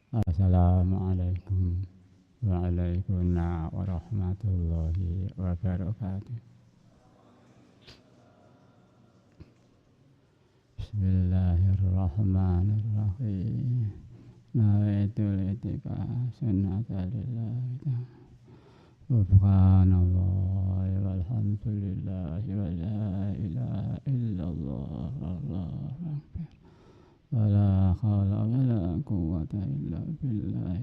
Assalamualaikum warahmatullahi wabarakatuh. Bismillahirrahmanirrahim. Nawaitul itikaf sunnatalillahi subhanallahi walhamdulillahi wa la ilaha illallah wallahu akbar. Wa la hawla wa la quwwata illa billah.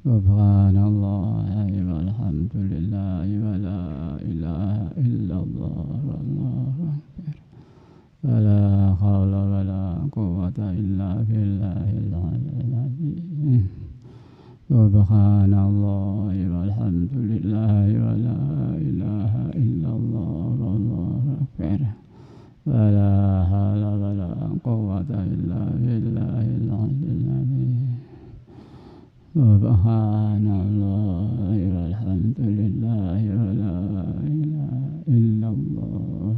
Subhanallah walhamdulillah wa la ilaha illallah wallahu akbar. Wa la hawla wa la quwwata illa billahil aliyyil azim. Subhanallah walhamdulillah wa la ilaha illallah wallahu akbar. Wa la hawla wa la quwwata illa billahil aliyyil azim. Subhanallah walhamdulillah wa la ilaha illallah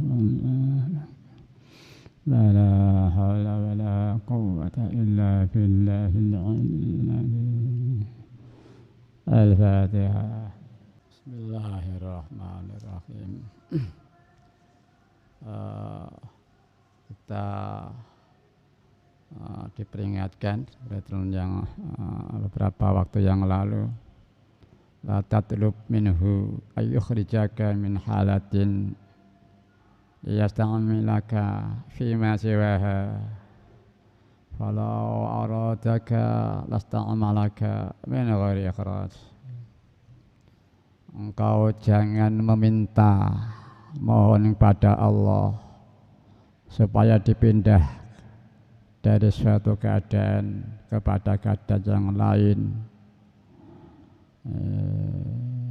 wa la hawla wa la quwwata illa billahil aliyyil azim. Al-Fatihah. Bismillahirrahmanirrahim. Kita diperingatkan yang beberapa waktu yang lalu, la tatlub minhu ayyukhrijaka min halatin yasta'milaka fima siwaha falau aradaka lasta'malaka min ghairi ikhraj. Engkau jangan meminta, mohon kepada Allah supaya dipindah dari suatu keadaan kepada keadaan yang lain,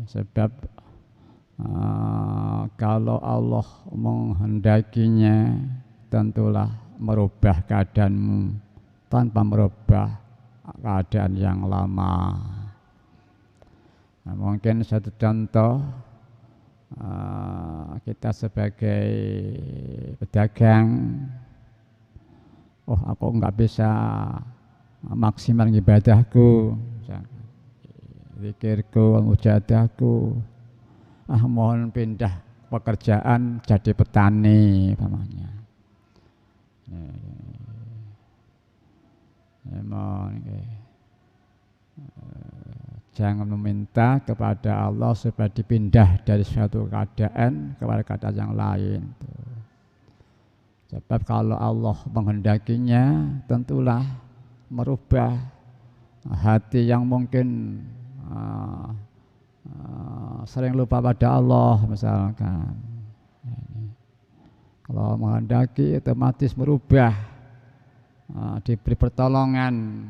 sebab kalau Allah menghendakinya tentulah merubah keadaanmu tanpa merubah keadaan yang lama. Mungkin satu contoh, kita sebagai pedagang, aku nggak bisa maksimal ibadahku, zikirku, mujadahku, mohon pindah pekerjaan jadi petani pamannya. Jangan meminta kepada Allah supaya dipindah dari suatu keadaan kepada keadaan yang lain. Sebab kalau Allah menghendakinya tentulah merubah hati yang mungkin sering lupa pada Allah misalkan. Kalau menghendaki otomatis merubah, diberi pertolongan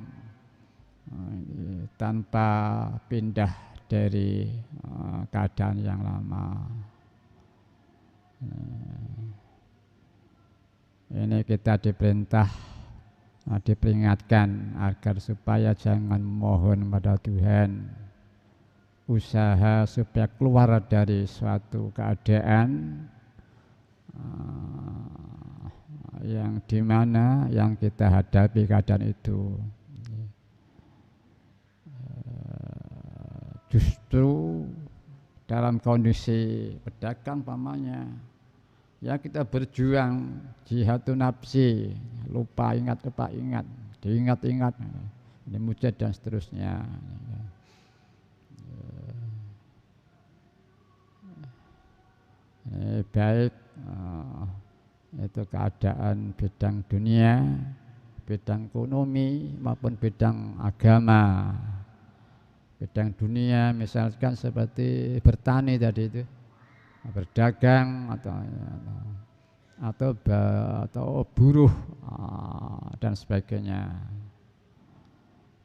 tanpa pindah dari keadaan yang lama. Ini kita diperintah, diperingatkan agar supaya jangan mohon pada Tuhan, usaha supaya keluar dari suatu keadaan yang dimana yang kita hadapi keadaan itu justru dalam kondisi pedagang pamannya, ya kita berjuang jihadun nafsi, lupa ingat, diingat-ingat, ini mujad dan seterusnya. Baik itu keadaan bidang dunia, bidang ekonomi maupun bidang agama. Bidang dunia misalkan seperti bertani tadi itu, berdagang atau buruh dan sebagainya.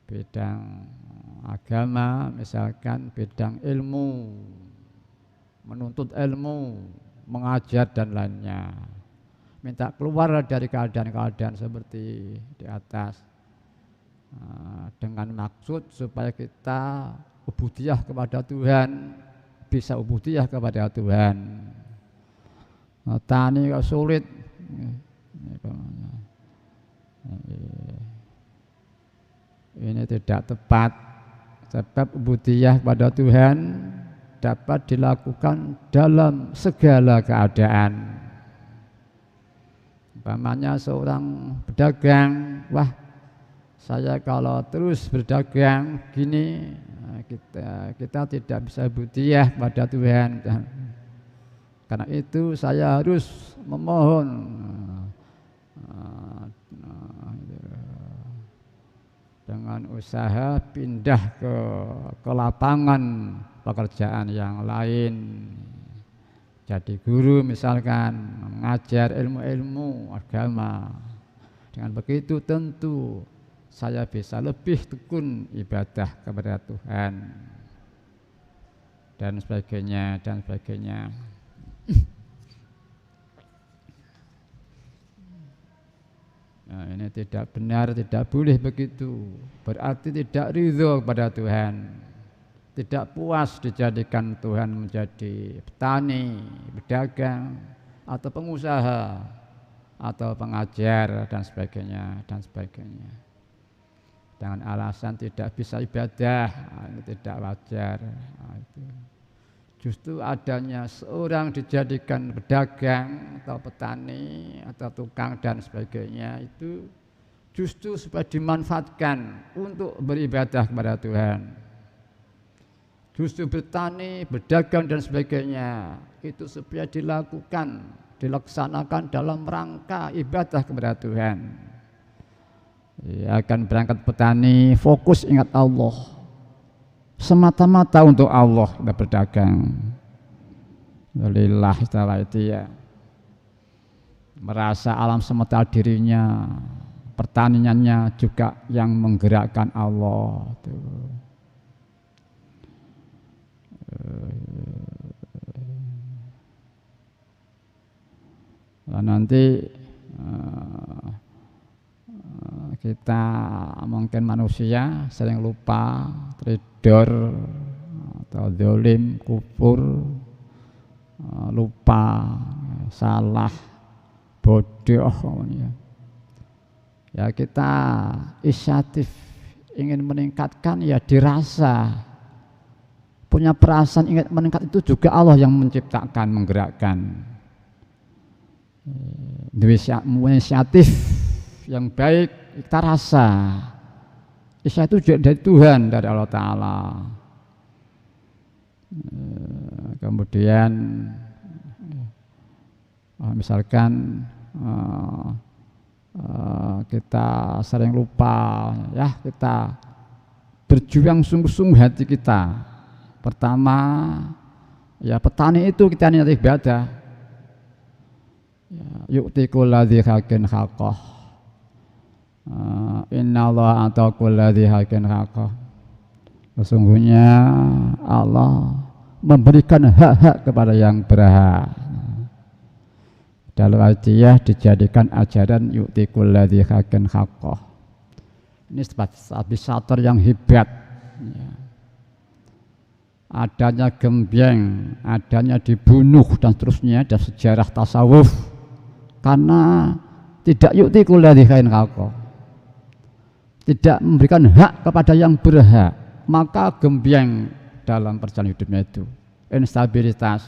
Bidang agama misalkan bidang ilmu, menuntut ilmu, mengajar dan lainnya. Minta keluar dari keadaan-keadaan seperti di atas, dengan maksud supaya kita ubudiyah kepada Tuhan, bisa ubudiyah kepada Tuhan. Tani kok sulit, Ini tidak tepat, sebab ubudiyah pada Tuhan dapat dilakukan dalam segala keadaan. Umpamanya seorang pedagang, wah saya kalau terus berdagang gini, kita tidak bisa ubudiyah pada Tuhan. Karena itu saya harus memohon dengan usaha pindah ke lapangan pekerjaan yang lain, jadi guru misalkan, mengajar ilmu-ilmu agama. Dengan begitu tentu saya bisa lebih tekun ibadah kepada Tuhan dan sebagainya dan sebagainya. Nah, ini tidak benar, tidak boleh begitu. Berarti tidak ridho kepada Tuhan, tidak puas dijadikan Tuhan menjadi petani, pedagang, atau pengusaha, atau pengajar dan sebagainya dan sebagainya. Dengan alasan tidak bisa ibadah, ini tidak wajar. Nah, itu. Justru adanya seorang dijadikan pedagang atau petani atau tukang dan sebagainya itu justru supaya dimanfaatkan untuk beribadah kepada Tuhan. Justru bertani, berdagang dan sebagainya itu supaya dilaksanakan dalam rangka ibadah kepada Tuhan. Ya, akan berangkat petani, fokus ingat Allah. Semata-mata untuk Allah kita berdagang. Lillah setelah itu ya, merasa alam semesta dirinya, pertaniannya juga yang menggerakkan Allah tuh. Nanti kita mungkin manusia sering lupa, trader atau zalim, kufur, lupa, salah, bodoh. Ya kita inisiatif ingin meningkatkan ya dirasa, punya perasaan ingin meningkat itu juga Allah yang menciptakan, menggerakkan. Inisiatif yang baik kita rasa, itu juga dari Tuhan, dari Allah Ta'ala. Kemudian misalkan kita sering lupa, ya kita berjuang sungguh-sungguh hati kita. Pertama ya petani itu kita niat ibadah, yu'ti kulladzi haqqin haqqah. Innallaha ata kulladzi haqqin haqqah. Sesungguhnya Allah memberikan hak-hak kepada yang berhak. Dalam Al-Qiyah dijadikan ajaran yu'ti kulladzi haqqin haqqah. Ini stabilisator yang hebat. Adanya gembyeng, adanya dibunuh dan seterusnya dan sejarah tasawuf karena tidak yu'ti kulladzi haqqin haqqah, tidak memberikan hak kepada yang berhak, maka gembyeng dalam perjalanan hidupnya itu, instabilitas.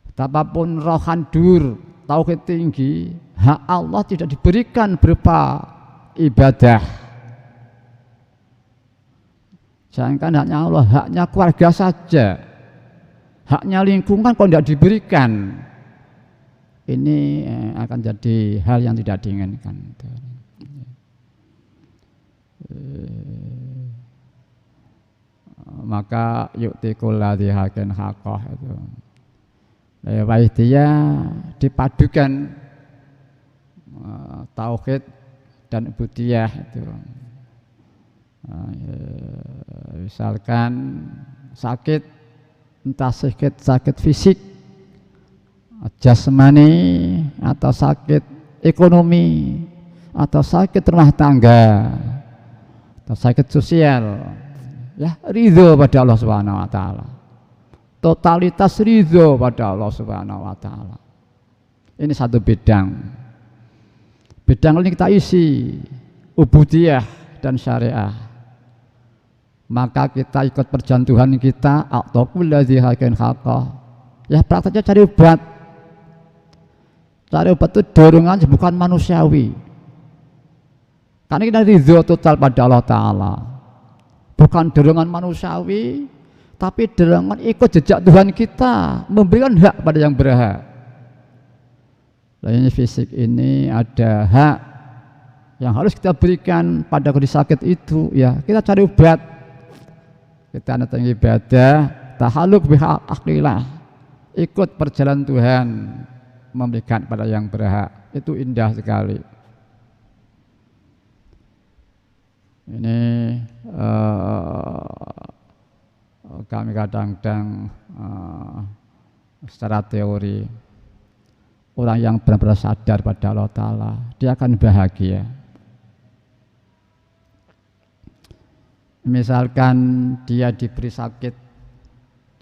Betapapun rohan dur, tauhid tinggi, hak Allah tidak diberikan berupa ibadah. Jangan haknya Allah, haknya keluarga saja, haknya lingkungan kalau tidak diberikan, ini akan jadi hal yang tidak diinginkan. Maka yu'ti kulladzi haqqin haqqah itu. Wahdiyah dipadukan tauhid dan ubudiyah itu. Misalkan sakit, entah sakit fisik, jasmani, atau sakit ekonomi, atau sakit rumah tangga, atau sakit sosial, ya ridho pada Allah Subhanahu wa taala. Totalitas ridho pada Allah Subhanahu wa taala. Ini satu bidang. Bidang ini kita isi ubudiyah dan syariah. Maka kita ikut perjanjian Tuhan kita, aqtaqulladzi haqqan haqqah. Ya prakteknya cari obat. Cari obat itu dorongan bukan manusiawi. Karena kita ridho total pada Allah Ta'ala. Bukan dorongan manusiawi, tapi dorongan ikut jejak Tuhan kita, memberikan hak pada yang berhak. Lainnya fisik ini ada hak yang harus kita berikan pada kondisi sakit itu, ya kita cari obat. Kita datang ibadah, tahaluk biha akhlilah, ikut perjalanan Tuhan, memberikan pada yang berhak. Itu indah sekali. Ini kami kadang-kadang secara teori, orang yang benar-benar sadar pada Allah Ta'ala, dia akan bahagia. Misalkan dia diberi sakit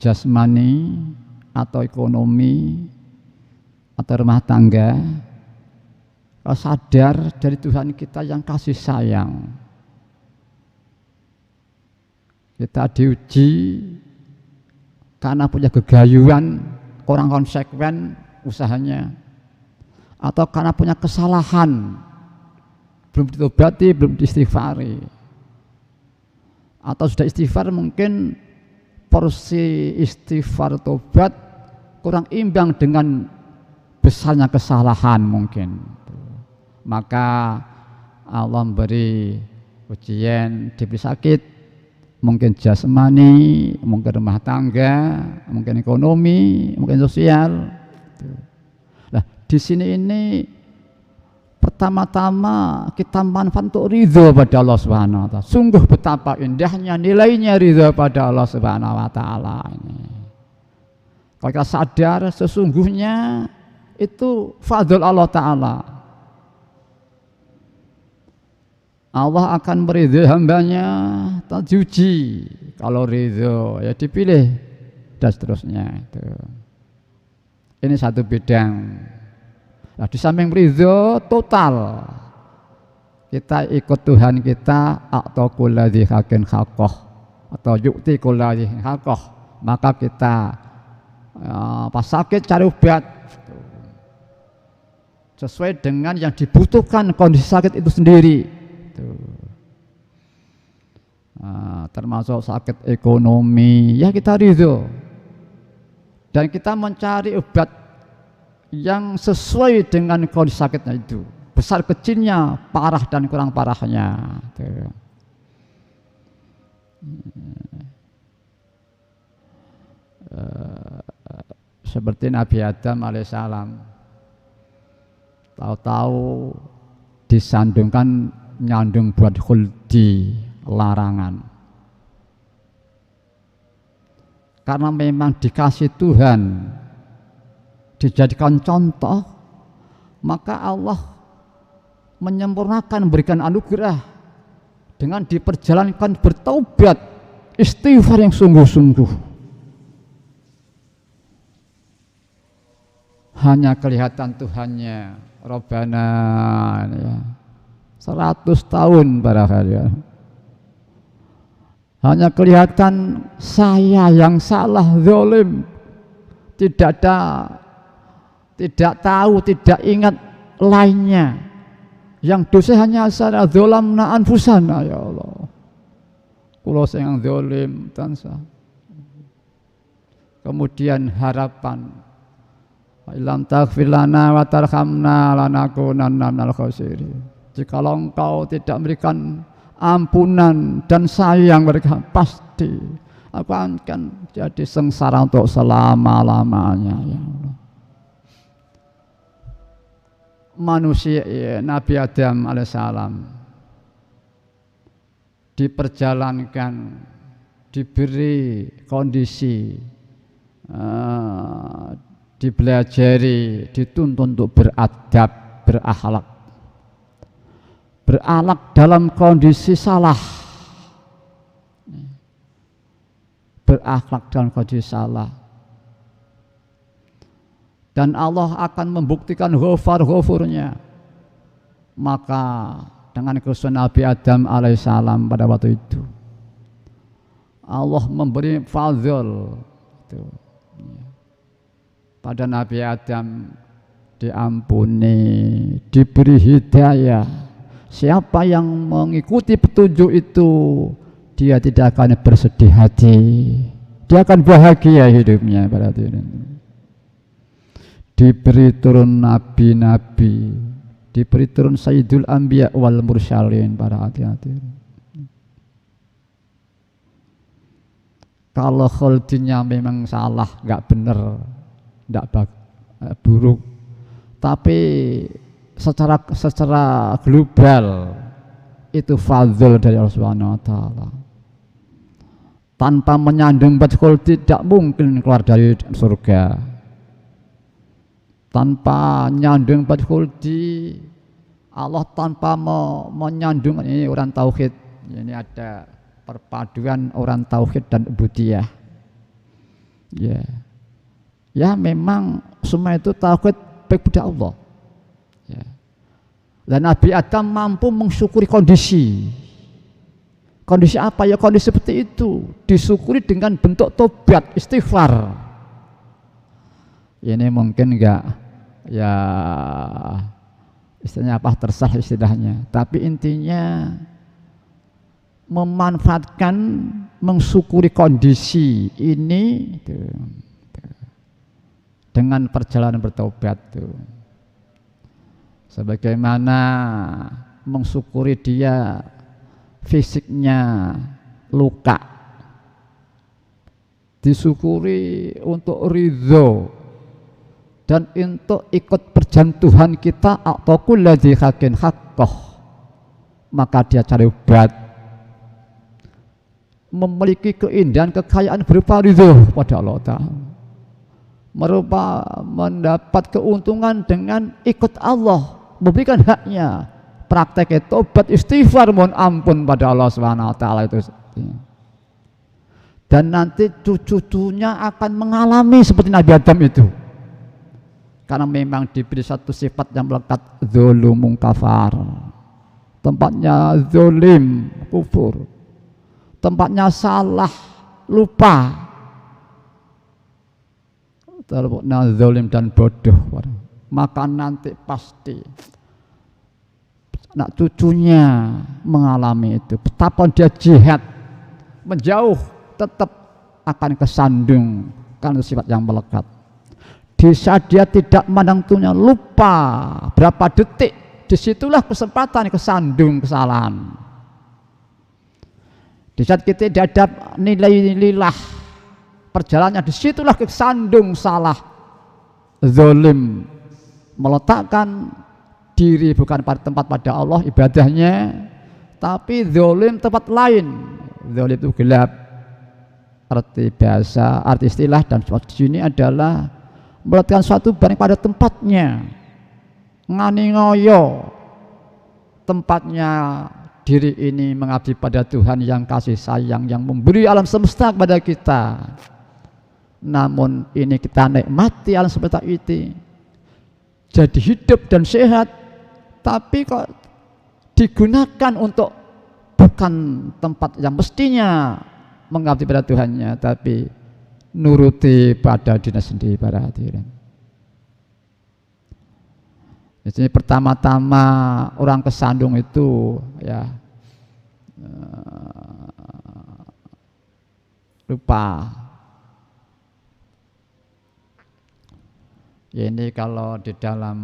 jasmani atau ekonomi atau rumah tangga, kalau sadar dari Tuhan kita yang kasih sayang, kita diuji karena punya kegayuan, kurang konsekuen usahanya, atau karena punya kesalahan, belum ditobati, belum diistighfari, atau sudah istighfar mungkin porsi istighfar tobat kurang imbang dengan besarnya kesalahan mungkin. Maka Allah memberi ujian, diberi sakit, mungkin jasmani, mungkin rumah tangga, mungkin ekonomi, mungkin sosial. Nah, di sini ini pertama-tama kita manfaat untuk ridho pada Allah Subhanahu wa Ta'ala. Sungguh betapa indahnya nilainya ridho pada Allah Subhanahu wa Ta'ala ini. Kalau kita sadar sesungguhnya itu fadl Allah Ta'ala. Allah akan meridhoi hambanya, tak diuji. Kalau ridho ya dipilih dan seterusnya. Ini satu bidang. Nah, di samping ridho total, kita ikut Tuhan kita, atau kulladzi haqqan haqqah, atau yu'ti kulladzi haqqah. Maka kita pas sakit cari obat sesuai dengan yang dibutuhkan kondisi sakit itu sendiri. Termasuk sakit ekonomi, ya kita ridho dan kita mencari obat yang sesuai dengan kondisi sakitnya itu, besar kecilnya, parah dan kurang parahnya. Seperti Nabi Adam alaihissalam, tahu-tahu disandungkan nyandung buat khuldi, larangan. Karena memang dikasih Tuhan, dijadikan contoh, maka Allah menyempurnakan, memberikan anugerah dengan diperjalankan bertaubat, istighfar yang sungguh-sungguh. Hanya kelihatan Tuhannya, Rabbana ya, 100 tahun barangkali ya. Hanya kelihatan saya yang salah, zalim, tidak tahu, tidak ingat lainnya. Yang dosa hanya saya, zalamna anfusana, ya Allah. Kula sing zalim tansah. Kemudian harapan, ilam taghfir lana wa tarhamna lanakunanna minal khasirin. Jikalau engkau tidak memberikan ampunan dan sayang mereka, pasti aku akan jadi sengsara untuk selama-lamanya, ya Allah. Manusia ya, Nabi Adam alaihissalam diperjalankan, diberi kondisi, dibelajari, dituntun untuk beradab, berakhlak dalam kondisi salah, berakhlak dalam kondisi salah, dan Allah akan membuktikan ghafurnya. Maka dengan kesusahan Nabi Adam alaihissalam pada waktu itu. Allah memberi fadl itu pada Nabi Adam, diampuni, diberi hidayah. Siapa yang mengikuti petunjuk itu, dia tidak akan bersedih hati, dia akan bahagia hidupnya. Berarti diberi turun nabi-nabi, diberi turun Sayyidul Anbiya wal Mursalin. Para hati-hati, kalau holdingnya memang salah, nggak benar, nggak buruk, tapi secara global itu fadl dari Allah Subhanahu wa taala. Tanpa menyandung badkhul tidak mungkin keluar dari surga. Tanpa nyandung badkhul di Allah, tanpa menyandung, ini orang tauhid. Ini ada perpaduan orang tauhid dan ubudiyah. Ya. Ya memang semua itu tauhid baik kepada Allah. Ya. Dan Nabi Adam mampu mensyukuri kondisi. Kondisi apa ya? Kondisi seperti itu disyukuri dengan bentuk tobat, istighfar. Ini mungkin enggak, ya istilahnya apa, tersah istilahnya. Tapi intinya memanfaatkan, mensyukuri kondisi ini dengan perjalanan bertobat tuh. Sebagaimana mensyukuri dia fisiknya luka, disyukuri untuk ridho dan untuk ikut berjalan Tuhan kita, atau kulladzi haqqin haqqah, maka dia cari obat, memiliki keindahan kekayaan berupa ridho pada Allah Ta'ala, merupa mendapat keuntungan dengan ikut Allah, memberikan haknya, praktek tobat, istighfar, mohon ampun pada Allah Subhanahu wa taala itu. Dan nanti cucu-cucunya akan mengalami seperti Nabi Adam itu. Karena memang diberi satu sifat yang melekat, dzulumun kafar. Tempatnya zalim, kufur. Tempatnya salah, lupa. Tempatnya zalim dan bodoh. Maka nanti pasti anak cucunya mengalami itu. Betapa dia jihad, menjauh, tetap akan kesandung karena sifat yang melekat. Di saat dia tidak memandang tunya, lupa berapa detik, disitulah kesempatan kesandung kesalahan. Di saat kita dihadap nilai lillah perjalanannya, disitulah kesandung salah, zalim, meletakkan diri bukan pada tempat pada Allah ibadahnya, tapi zalim tempat lain. Zalim itu gelap, arti bahasa, arti istilah dan di sini adalah meletakkan suatu barang pada tempatnya, ngani ngoyo tempatnya. Diri ini mengabdi pada Tuhan yang kasih sayang, yang memberi alam semesta kepada kita. Namun ini kita nikmati alam semesta itu, jadi hidup dan sehat, tapi kok digunakan untuk bukan tempat yang mestinya mengabdi pada Tuhannya, tapi nuruti pada dirinya sendiri. Para hadirin, di sini pertama-tama orang kesandung itu ya lupa. Ya, ini kalau di dalam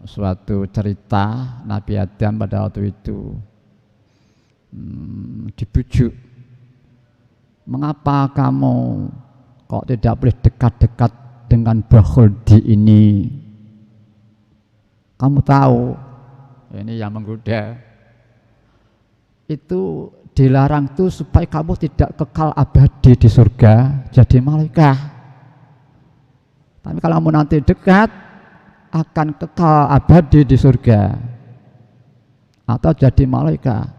suatu cerita Nabi Adam pada waktu itu dibujuk, mengapa kamu kok tidak boleh dekat-dekat dengan Bakhuldi ini? Kamu tahu ini yang menggoda itu dilarang tuh supaya kamu tidak kekal abadi di surga jadi malaikat. Tapi kalau kamu nanti dekat akan kekal abadi di surga atau jadi malaikat.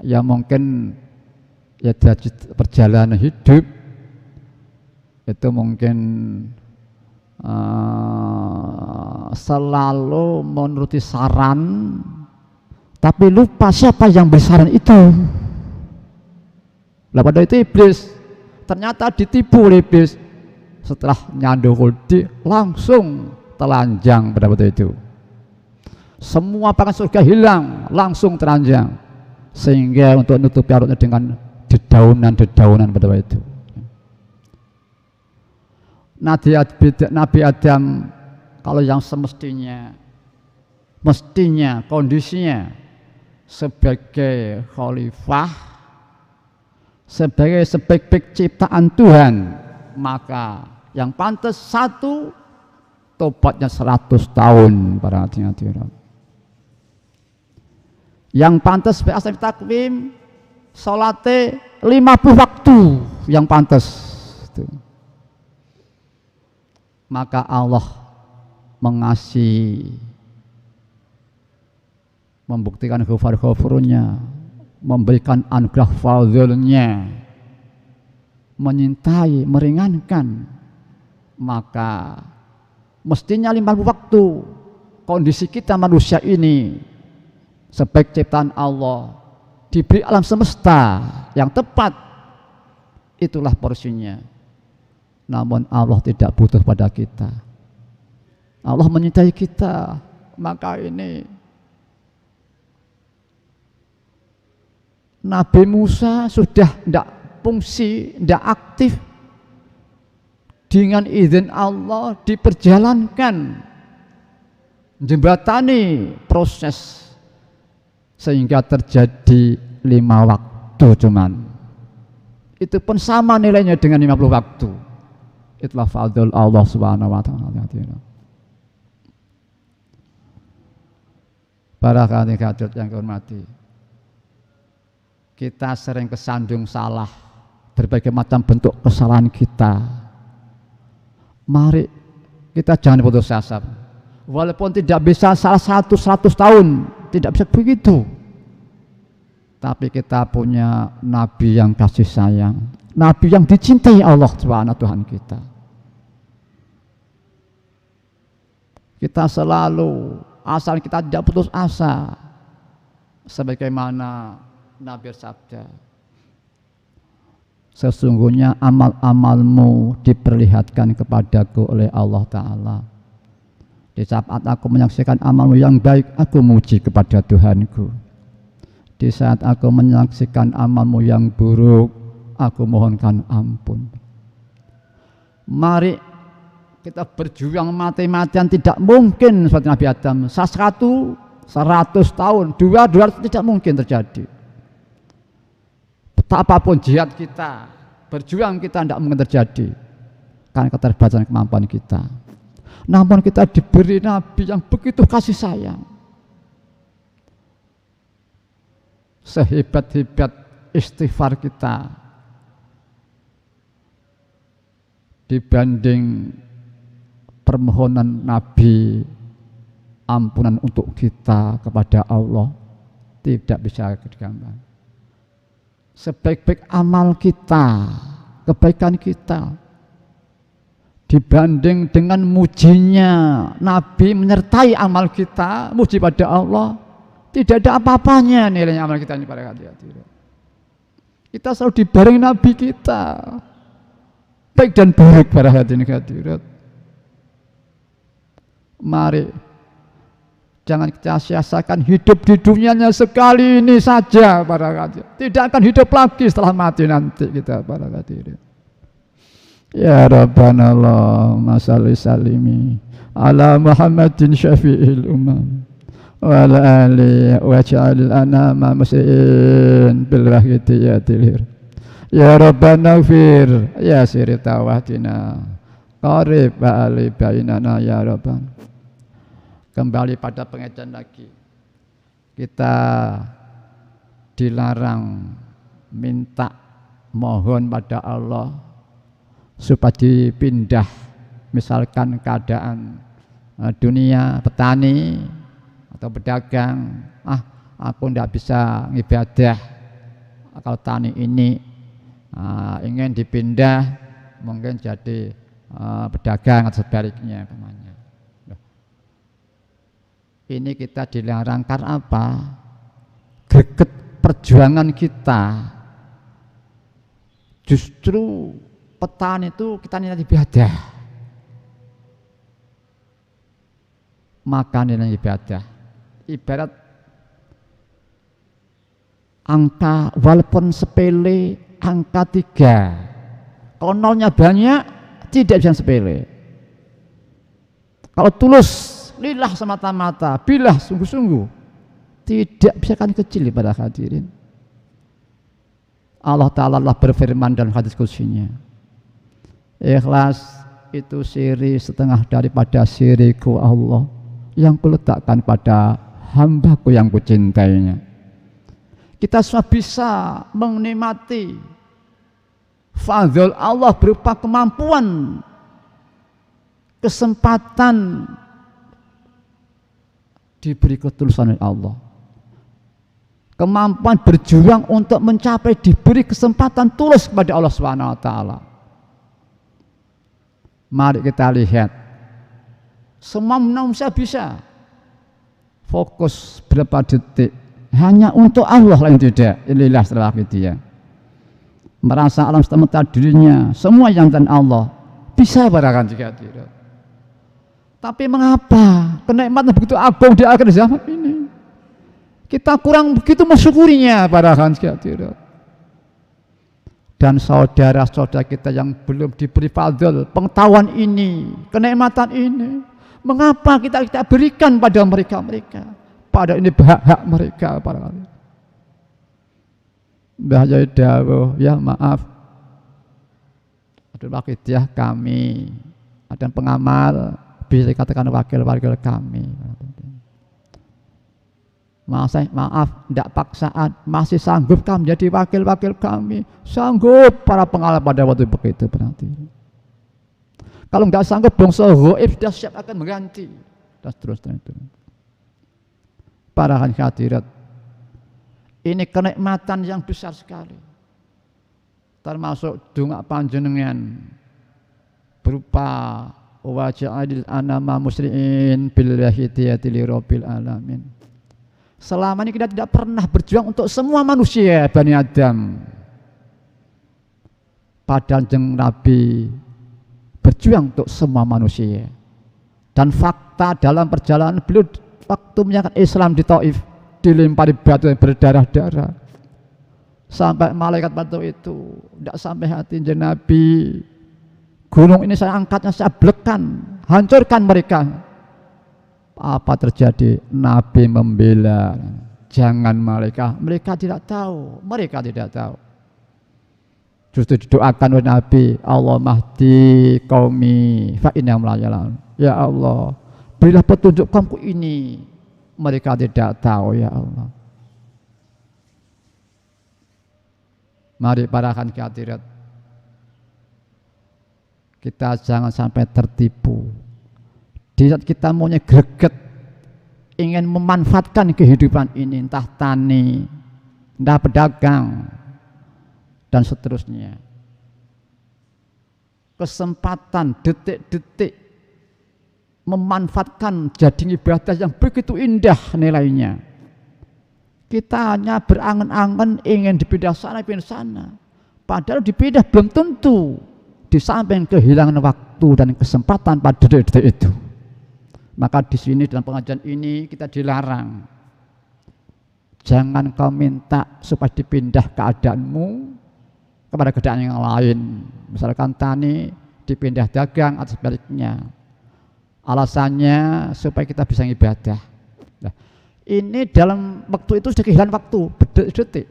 Ya mungkin ya dari perjalanan hidup itu mungkin selalu menuruti saran Tapi lupa siapa yang besaran itu. Lah pada itu iblis ternyata ditipu oleh iblis. Setelah nyandu kuldi langsung telanjang pada waktu itu. Semua pangan surga hilang, langsung telanjang. Sehingga untuk menutupi auratnya dengan dedaunan-dedaunan pada waktu itu. Nabi Adam kalau yang semestinya kondisinya sebagai khalifah, sebagai sebaik-baik ciptaan Tuhan, maka yang pantas satu tobatnya 100 tahun para hadirin. Yang pantas sebagai asal takwim salate 50 waktu yang pantas itu. Maka Allah mengasihi, membuktikan ghafar-ghafurnya, memberikan anugerah fadlnya, menyintai, meringankan. Maka mestinya 50 waktu kondisi kita manusia ini sebaik ciptaan Allah diberi alam semesta yang tepat, itulah porsinya. Namun Allah tidak butuh pada kita. Allah menyintai kita. Maka ini Nabi Musa sudah tidak fungsi, tidak aktif, dengan izin Allah diperjalankan, jembatani proses sehingga terjadi 5 waktu cuman. Itu pun sama nilainya dengan 50 waktu. Itulah fadl Allah Subhanahu wa taala. Para hadirin yang hormati, kita sering kesandung salah, berbagai macam bentuk kesalahan kita. Mari kita jangan putus asa. Walaupun tidak bisa salah 100 tahun, tidak bisa begitu. Tapi kita punya Nabi yang kasih sayang, Nabi yang dicintai Allah Subhanahu Tuhan kita. Kita selalu, asal kita tidak putus asa, sebagaimana Nabi bersabda, sesungguhnya amal-amalmu diperlihatkan kepadaku oleh Allah Ta'ala. Di saat aku menyaksikan amalmu yang baik, aku muji kepada Tuhanku. Di saat aku menyaksikan amalmu yang buruk, aku mohonkan ampun. Mari kita berjuang mati-matian, tidak mungkin seperti Nabi Adam. 100 tahun, 200 tidak mungkin terjadi. Betapapun jihad kita, berjuang kita tidak mungkin terjadi karena keterbatasan kemampuan kita. Namun kita diberi Nabi yang begitu kasih sayang. Sehebat-hebat istighfar kita dibanding permohonan Nabi ampunan untuk kita kepada Allah, tidak bisa digambar. Sebaik-baik amal kita, kebaikan kita, dibanding dengan mujinya Nabi menyertai amal kita, muji pada Allah, tidak ada apa-apanya nilainya amal kita ini para hadirin. Kita selalu dibarengi Nabi kita, baik dan buruk para hadirin. Mari jangan kita sia-siakan hidup di dunianya sekali ini saja para hadirin. Tidak akan hidup lagi setelah mati nanti kita para hadirin. Ya Rabbana Allahumma salli salimi ala Muhammadin syafi'il umam wa ala alihi wa ja'al anama muslimin bil wahidiyyatil. Ya Rabbana ighfir ya siri tawahdina qarib wa ali bainana ya Rabbana. Kembali pada pengajian lagi, kita dilarang minta mohon pada Allah supaya dipindah, misalkan keadaan dunia petani atau pedagang, aku tidak bisa ibadah kalau tani ini ingin dipindah mungkin jadi pedagang atau sebaliknya namanya. Ini kita dilarang karena apa? greget perjuangan kita. Justru petani itu kita niat ibadah. Makan niat ibadah. Ibarat angka walaupun sepele, angka 3. Kalau nolnya banyak, tidak bisa sepele. Kalau tulus, lillah semata-mata, billah sungguh-sungguh, tidak bisa kan kecil pada hadirin. Allah Ta'ala berfirman dalam hadis qudsinya, ikhlas itu siri setengah daripada siriku Allah yang kuletakkan pada hambaku yang kucintainya. Kita semua bisa menikmati fadhil Allah berupa kemampuan, kesempatan, diberi ketulusan oleh Allah. Kemampuan berjuang untuk mencapai, diberi kesempatan tulus kepada Allah Subhanahu wa taala. Mari kita lihat, semua manusia bisa fokus berapa detik hanya untuk Allah, lain tidak. Inilah setelah dia merasa alam semesta dirinya semua yang dan Allah bisa barangkali jika tidak. Tapi mengapa kenikmatan begitu agung di akhir zaman ini kita kurang begitu mensyukurinya barangkali jika tidak. Dan saudara-saudara kita yang belum diberi fadhil pengetahuan ini, kenikmatan ini, mengapa kita berikan pada mereka? Pada ini hak mereka barangkali. Mbah Yai dawuh, ya maaf, adalah wakidiyah kami, ada pengamal, bisa dikatakan wakil-wakil kami. Maaf, tidak paksaan, masih sanggup kami menjadi wakil-wakil kami, sanggup para pengamal pada waktu begitu berarti. Kalau nggak sanggup, bangsa ghaib sudah siap akan mengganti, dan seterusnya itu. Para hadirat, ini kenikmatan yang besar sekali, termasuk dongak panjenengan berupa waja'alil anama muslimin bil hidayati li rabbil alamin. Selama ini kita tidak pernah berjuang untuk semua manusia Bani Adam, padahal jeng Nabi berjuang untuk semua manusia. Dan fakta dalam perjalanan beliau waktu menyatakan Islam di Taif, dilempari batu yang berdarah-darah, sampai malaikat batu itu tidak sampai hati Nabi, gunung ini saya angkatnya, saya blekan, hancurkan mereka. Apa terjadi? Nabi membela, jangan mereka tidak tahu, justru didoakan oleh Nabi, Allah mahdi qaumi fa innahum la ya'lamun. Ya Allah, berilah petunjuk kaumku ini, mereka tidak tahu ya Allah. Mari para hadirat, kita jangan sampai tertipu. Di saat kita maunya greget, ingin memanfaatkan kehidupan ini, entah tani, entah pedagang, dan seterusnya. Kesempatan detik-detik memanfaatkan jadi ibadah yang begitu indah nilainya. Kita hanya berangan-angan ingin dipindah sana, padahal dipindah belum tentu. Di samping kehilangan waktu dan kesempatan pada detik-detik itu. Maka di sini dalam pengajian ini kita dilarang, jangan kau minta supaya dipindah keadaanmu kepada keadaan yang lain. Misalkan tani dipindah dagang atau sebaliknya. Alasannya supaya kita bisa ibadah. Nah, ini dalam waktu itu sudah kehilangan waktu detik.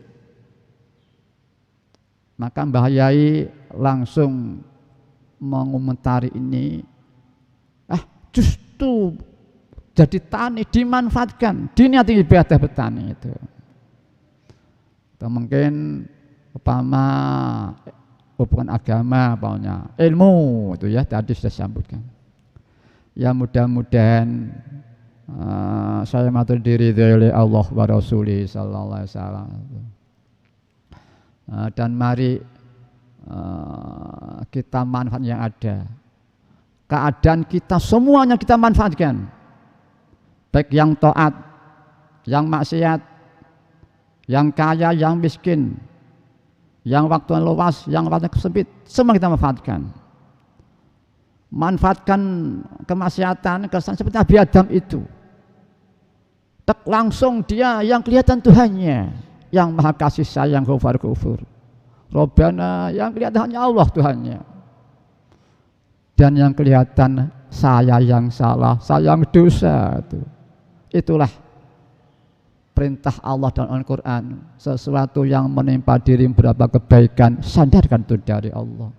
Maka Mbah Yai langsung mengomentari ini. Justru jadi tani dimanfaatkan, diniati ibadah bertani itu. Atau mungkin upama hubungan agama, pokoknya ilmu itu ya tadi sudah disambutkan. Ya mudah-mudahan saya matur diri oleh Allah wa Rasulih sallallahu alaihi wasallam. Dan mari kita manfaat yang ada. Keadaan kita semuanya kita manfaatkan, baik yang taat, yang maksiat, yang kaya, yang miskin, yang waktunya luas, yang waktunya sempit, semua kita manfaatkan. Manfaatkan kemaksiatan, kesalahan seperti Nabi Adam itu. Tak langsung dia yang kelihatan Tuhannya, yang maha kasih sayang, ghafur ghafur. Robbana, yang kelihatan hanya Allah Tuhannya. Dan yang kelihatan saya yang salah, saya yang dosa. Itulah perintah Allah dalam Al-Quran. Sesuatu yang menimpa diri berupa kebaikan, sandarkan itu dari Allah.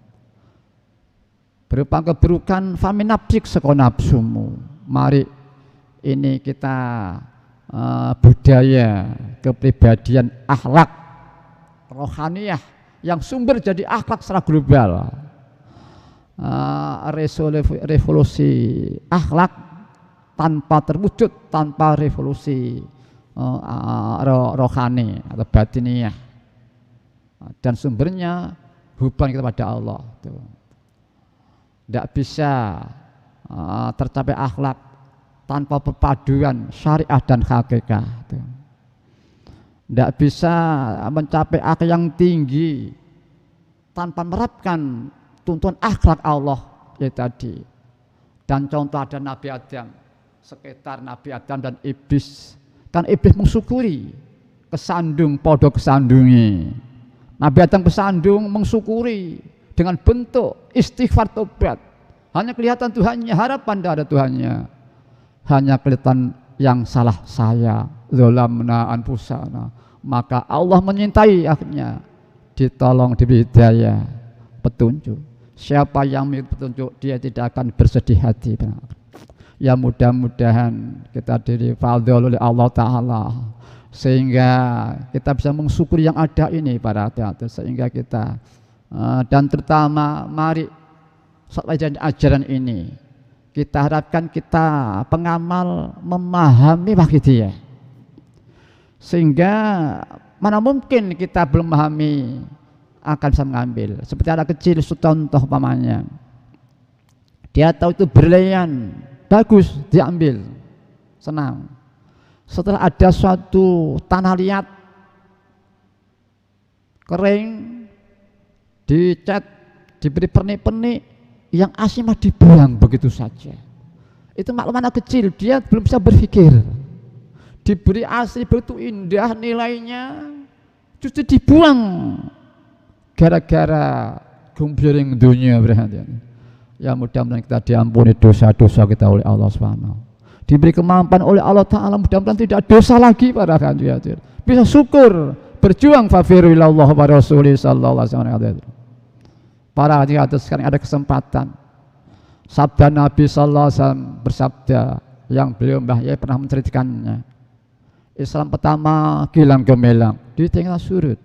Berupa keburukan, famin nafsik seko nafsumu. Mari ini kita budaya kepribadian akhlak rohaniyah yang sumber jadi akhlak secara global. Revolusi akhlak tanpa terwujud, tanpa revolusi rohani atau batiniyah, dan sumbernya hubungan kita pada Allah. Tidak bisa tercapai akhlak tanpa perpaduan syariah dan hakikat. Tidak bisa mencapai akhlak yang tinggi tanpa menerapkan tuntunan akhlak Allah ya tadi. Dan contoh ada Nabi Adam, sekitar Nabi Adam dan iblis. Kan iblis mensyukuri, kesandung podo kesandungi. Nabi Adam kesandung mensyukuri dengan bentuk istighfar tobat. Hanya kelihatan Tuhannya, harapan tidak ada Tuhannya. Hanya kelihatan yang salah saya, zalamna anfusana. Maka Allah menyintai akhirnya, ditolong, diberi hidayah, petunjuk. Siapa yang memiliki petunjuk, dia tidak akan bersedih hati. Ya mudah-mudahan kita difadhil oleh Allah Ta'ala sehingga kita bisa mensyukuri yang ada ini para hati-hati, sehingga kita dan terutama mari setelah ajaran ini kita harapkan kita pengamal memahami wahidiyah, sehingga mana mungkin kita belum memahami akan bisa mengambil. Seperti anak kecil, contoh umpamanya dia tahu itu berlian bagus, diambil, senang. Setelah ada suatu tanah liat kering, dicat, diberi pernik-pernik, yang asing mah dibuang begitu saja. Itu maklum anak kecil, dia belum bisa berpikir. Diberi asli begitu indah nilainya, justru dibuang gara-gara gumpiring dunia berhati. Ya mudah-mudahan kita diampuni dosa-dosa kita oleh Allah Subhanahu. Diberi kemampuan oleh Allah Ta'ala, mudah-mudahan tidak dosa lagi para hadirin. Bisa syukur, berjuang fafiru ilallah wa rasulih sallallahu alaihi wasallam. Para hadirin sekarang ada kesempatan. Sabda Nabi sallallahu alaihi wasallam bersabda, yang beliau Mbah Yai pernah menceritakannya. Islam pertama gilang gemilang, di tengah surut.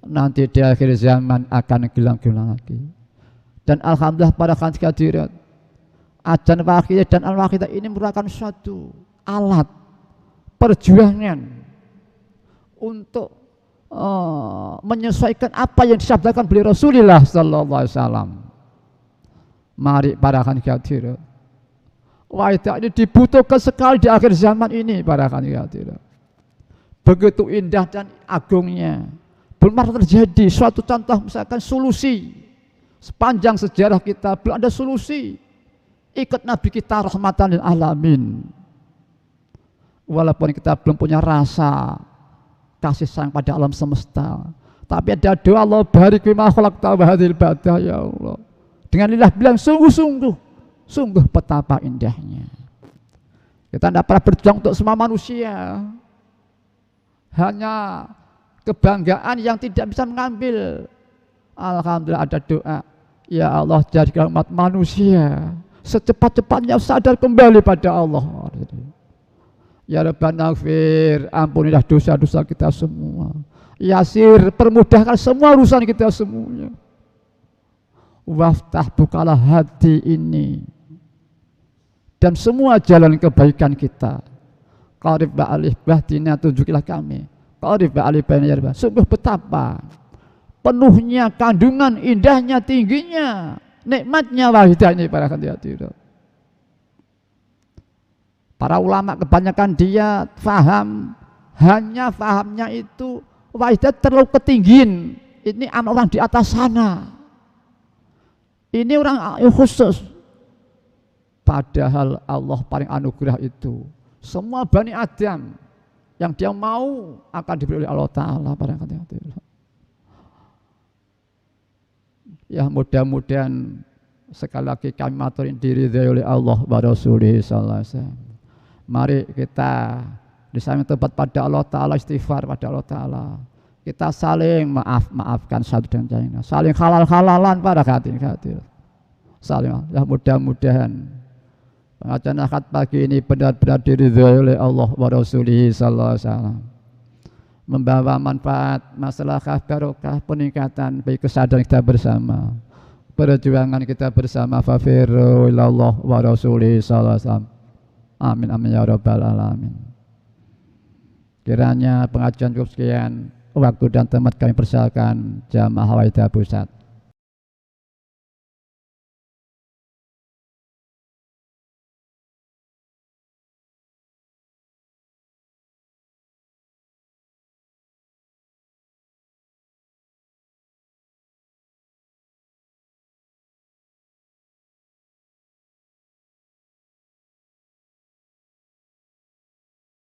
Nanti di akhir zaman akan gilang-gilang lagi. Dan alhamdulillah para hadirin, ajan waqidah dan al-waqidah ini merupakan suatu alat perjuangan untuk menyesuaikan apa yang disabdakan beliau Rasulullah sallallahu alaihi wasallam. Mari para hadirin, waqidah ini dibutuhkan sekali di akhir zaman ini para hadirin. Begitu indah dan agungnya, belum pernah terjadi suatu contoh misalkan solusi. Sepanjang sejarah kita belum ada solusi. Ikut Nabi kita rahmatan lil alamin. Walaupun kita belum punya rasa kasih sayang pada alam semesta, tapi ada doa Allah barik bima khalaqta hadhil badah ya Allah. Dengan lillah bilang sungguh-sungguh, sungguh betapa indahnya. Kita tidak pernah berjuang untuk semua manusia. Hanya kebanggaan yang tidak bisa mengambil. Alhamdulillah ada doa, ya Allah jadikan umat manusia secepat-cepatnya sadar kembali pada Allah. Ya Rabbana ighfir, ampunilah dosa-dosa kita semua. Yasir, permudahkan semua urusan kita semuanya. Waftah, bukalah hati ini dan semua jalan kebaikan kita. Qarib ba'alih bahdina, tunjukilah kami. Qarib ba'alih bahdina, sungguh betapa penuhnya, kandungan, indahnya, tingginya, nikmatnya wahidah ini para hadirin. Para ulama kebanyakan dia faham, hanya fahamnya itu Waidah terlalu ketinggian. Ini orang di atas sana. Ini orang khusus. Padahal Allah paling anugerah itu. Semua Bani Adam yang dia mau akan diberi oleh Allah Ta'ala pada ketika itu. Ya mudah-mudahan sekali lagi kami maturin diri oleh Allah wa Rasulih sallallahu alaihi wasallam. Mari kita di samping tempat pada Allah Ta'ala, istighfar pada Allah Ta'ala. Kita saling maafkan satu dengan yang lain, saling halal-halalan pada hati-hati. Saling, ya mudah-mudahan pengajian akad pagi ini benar-benar diridhoi oleh Allah wa Rasulih sallallahu alaihi wasallam, membawa manfaat, masalah barokah, peningkatan bagi kesadaran kita bersama, perjuangan kita bersama. Fafiru ilallah wa Rasulih sallallahu alaihi wasallam. Amin amin ya rabbal alamin. Kiranya pengajian cukup sekian, waktu dan tempat kami persilakan jamaah Waidah Pusat.